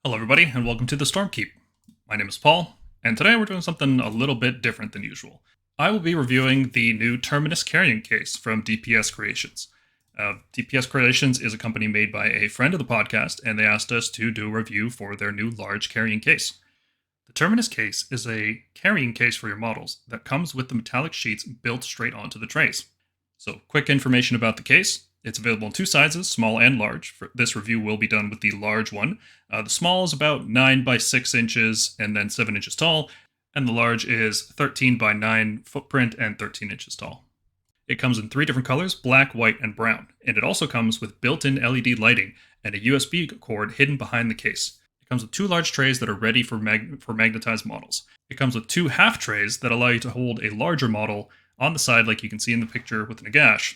Hello everybody, and welcome to the Stormkeep. My name is Paul, and today we're doing something a little bit different than usual. I will be reviewing the new Terminus Carrying Case from DPS Creations. DPS Creations is a company made by a friend of the podcast, and they asked us to do a review for their new large carrying case. The Terminus case is a carrying case for your models that comes with the metallic sheets built straight onto the trays. So, quick information about the case. It's available in two sizes, small and large. This review will be done with the large one. The small is about 9 by 6 inches and then 7 inches tall, and the large is 13 by 9 footprint and 13 inches tall. It comes in 3 different colors, black, white, and brown, and it also comes with built-in LED lighting and a USB cord hidden behind the case. It comes with 2 large trays that are ready for magnetized models. It comes with 2 half trays that allow you to hold a larger model on the side like you can see in the picture with Nagash.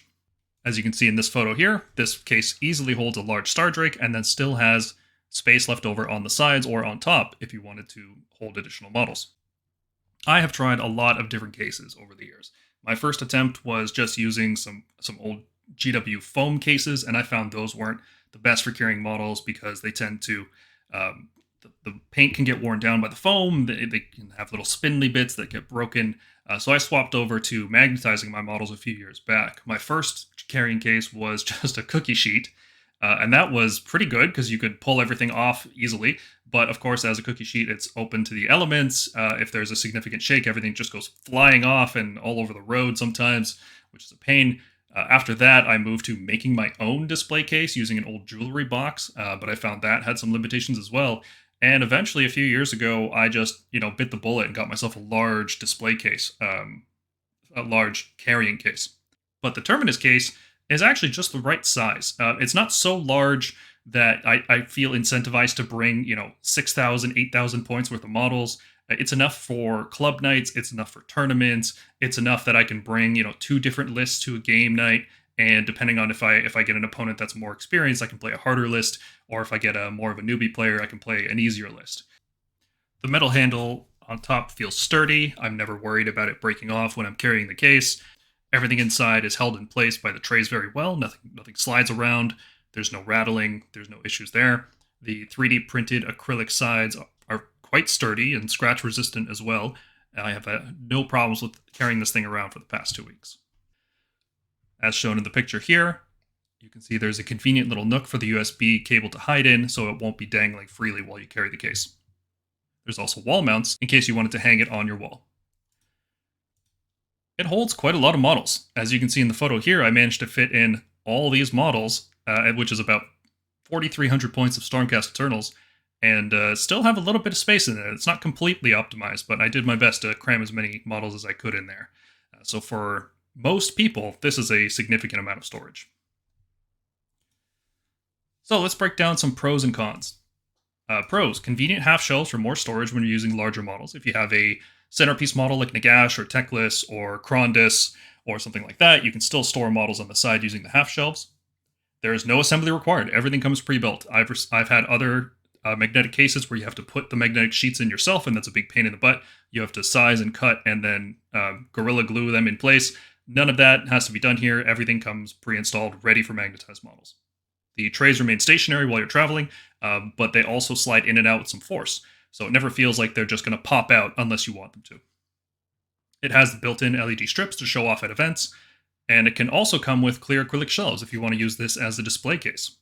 As you can see in this photo here, this case easily holds a large Star Drake and then still has space left over on the sides or on top if you wanted to hold additional models. I have tried a lot of different cases over the years. My first attempt was just using some old GW foam cases, and I found those weren't the best for carrying models because they tend to, the paint can get worn down by the foam, they can have little spindly bits that get broken. So I swapped over to magnetizing my models a few years back. My first carrying case was just a cookie sheet, and that was pretty good because you could pull everything off easily. But of course, as a cookie sheet, it's open to the elements. If there's a significant shake, everything just goes flying off and all over the road sometimes, which is a pain. After that, I moved to making my own display case using an old jewelry box, but I found that had some limitations as well. And eventually, a few years ago, I just, bit the bullet and got myself a large display case, a large carrying case. But the Terminus case is actually just the right size. It's not so large that I feel incentivized to bring, 6,000, 8,000 points worth of models. It's enough for club nights. It's enough for tournaments. It's enough that I can bring, 2 different lists to a game night. And depending on if I get an opponent that's more experienced, I can play a harder list, or if I get a more of a newbie player, I can play an easier list. The metal handle on top feels sturdy. I'm never worried about it breaking off when I'm carrying the case. Everything inside is held in place by the trays very well. Nothing slides around. There's no rattling. There's no issues there. The 3D printed acrylic sides are quite sturdy and scratch resistant as well. I have no problems with carrying this thing around for the past 2 weeks. As shown in the picture here, you can see there's a convenient little nook for the USB cable to hide in, so it won't be dangling freely while you carry the case. There's also wall mounts in case you wanted to hang it on your wall. It holds quite a lot of models. As you can see in the photo here, I managed to fit in all these models, which is about 4,300 points of Stormcast Eternals, and still have a little bit of space in it. It's not completely optimized, but I did my best to cram as many models as I could in there. So for most people, this is a significant amount of storage. So let's break down some pros and cons. Pros, convenient half shelves for more storage when you're using larger models. If you have a centerpiece model like Nagash or Teclis or Krondys or something like that, you can still store models on the side using the half shelves. There is no assembly required. Everything comes pre-built. I've had other magnetic cases where you have to put the magnetic sheets in yourself, and that's a big pain in the butt. You have to size and cut and then Gorilla Glue them in place. None of that has to be done here. Everything comes pre-installed, ready for magnetized models. The trays remain stationary while you're traveling, but they also slide in and out with some force. So it never feels like they're just going to pop out unless you want them to. It has the built-in LED strips to show off at events, and it can also come with clear acrylic shelves if you want to use this as a display case.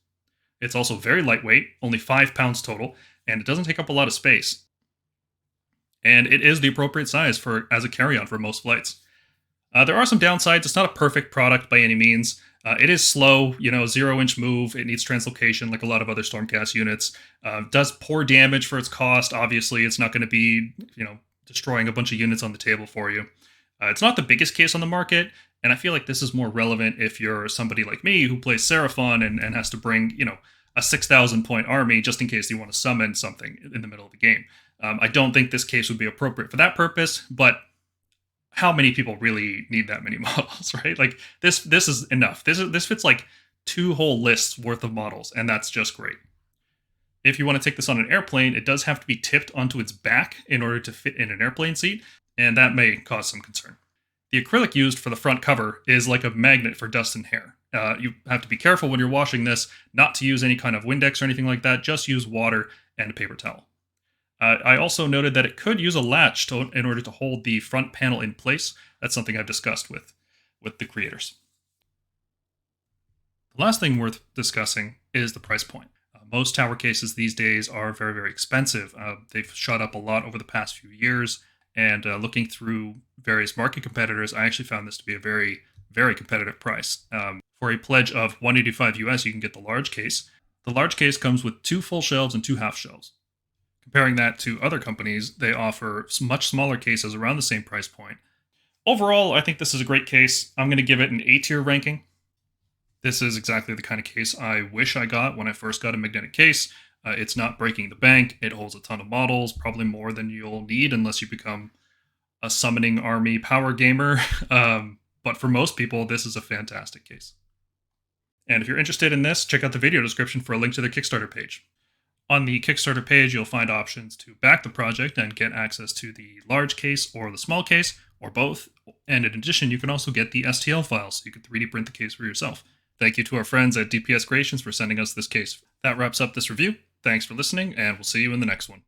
It's also very lightweight, only 5 pounds total, and it doesn't take up a lot of space. And it is the appropriate size as a carry-on for most flights. There are some downsides. It's not a perfect product by any means. It is slow, 0-inch move. It needs translocation like a lot of other Stormcast units. Does poor damage for its cost. Obviously, it's not going to be, destroying a bunch of units on the table for you. It's not the biggest case on the market, and I feel like this is more relevant if you're somebody like me who plays Seraphon and has to bring, a 6,000 point army just in case you want to summon something in the middle of the game. I don't think this case would be appropriate for that purpose, but how many people really need that many models, right? Like this is enough. This fits like 2 whole lists worth of models, and that's just great. If you want to take this on an airplane, it does have to be tipped onto its back in order to fit in an airplane seat, and that may cause some concern. The acrylic used for the front cover is like a magnet for dust and hair. You have to be careful when you're washing this not to use any kind of Windex or anything like that. Just use water and a paper towel. I also noted that it could use a latch in order to hold the front panel in place. That's something I've discussed with the creators. The last thing worth discussing is the price point. Most tower cases these days are very, very expensive. They've shot up a lot over the past few years, and looking through various market competitors, I actually found this to be a very, very competitive price. For a pledge of $185 US, you can get the large case. The large case comes with 2 full shelves and 2 half shelves. Comparing that to other companies, they offer much smaller cases around the same price point. Overall, I think this is a great case. I'm going to give it an A tier ranking. This is exactly the kind of case I wish I got when I first got a magnetic case. It's not breaking the bank. It holds a ton of models, probably more than you'll need unless you become a summoning army power gamer. But for most people, this is a fantastic case. And if you're interested in this, check out the video description for a link to their Kickstarter page. On the Kickstarter page, you'll find options to back the project and get access to the large case or the small case, or both. And in addition, you can also get the STL files, so you can 3D print the case for yourself. Thank you to our friends at DPS Creations for sending us this case. That wraps up this review. Thanks for listening, and we'll see you in the next one.